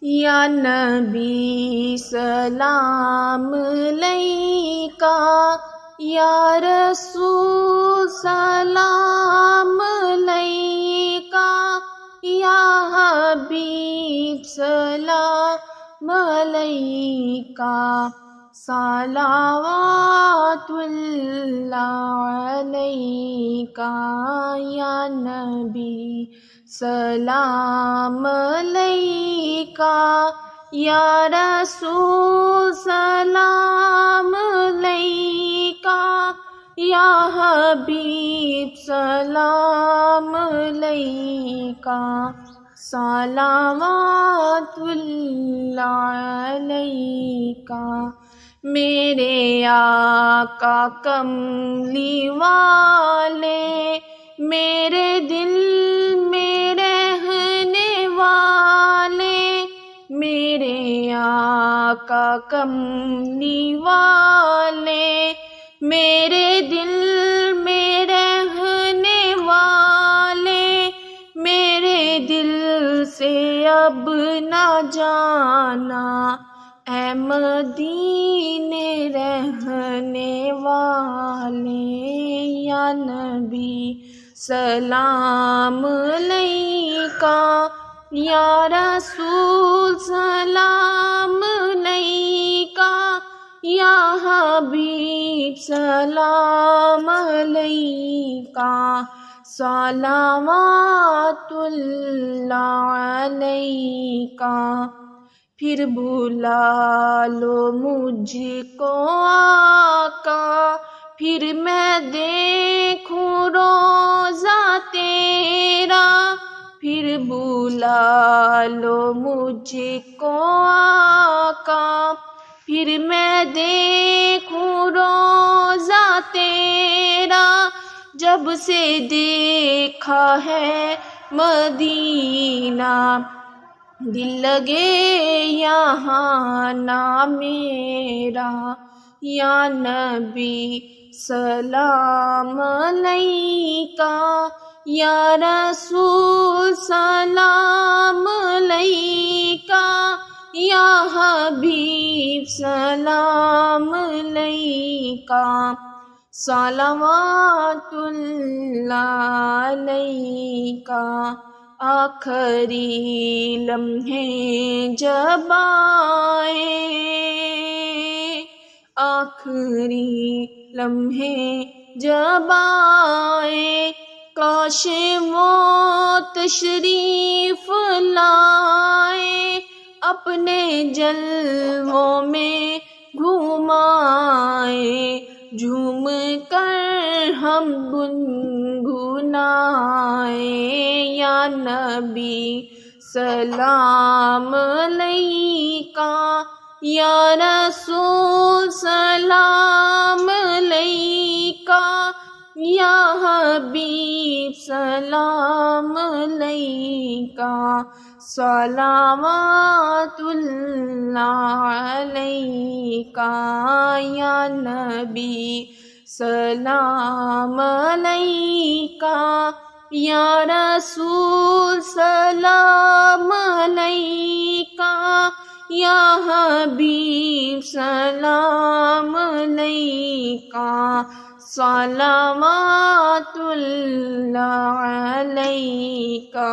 یا نبی سلام علیکہ، یا رسول سلام علیکہ، یا حبیب سلام علیکہ، صلوات اللہ علیکہ، یا نبی سلام علیکہ، یا رسول سلام علیکہ، یا حبیب سلام علیکہ، صلوات اللہ علیکہ۔ میرے آقا کملی والے، میرے دل میں رہنے والے، میرے آقا کملی والے، میرے دل میں رہنے والے، میرے دل سے اب نہ جانا، اے مدینے رہنے والے، یا نبی سلام علیکہ، یا رسول سلام علیکہ، یا حبیب سلام علیکہ، صلوات اللہ علیکہ۔ پھر بلا لو مجھ کو آقا، پھر میں دیکھوں روضہ تیرا، پھر بلا لو مجھ کو آقا، پھر میں دیکھوں روضہ تیرا، جب سے دیکھا ہے مدینہ، دل لگے یہاں نہ میرا، یا نبی سلام علیکہ، یا رسول سلام علیکہ، یا حبیب سلام علیکہ، صلوات اللہ علیکہ۔ آخری لمحے جب آئے، آخری لمحے جب آئے، کاش وہ تشریف لائے، اپنے جلووں میں گھمائے، جھوم کر ہم گنگنائے، یا نبی سلام علیکہ، یا رسول سلام علیکہ، یا حبیب سلام علیکہ، صلوات اللہ علیکہ، یا نبی سلام علیکہ، یا رسول سلام علیکہ، یا حبیب سلام علیکہ، صلوات اللہ علیکہ۔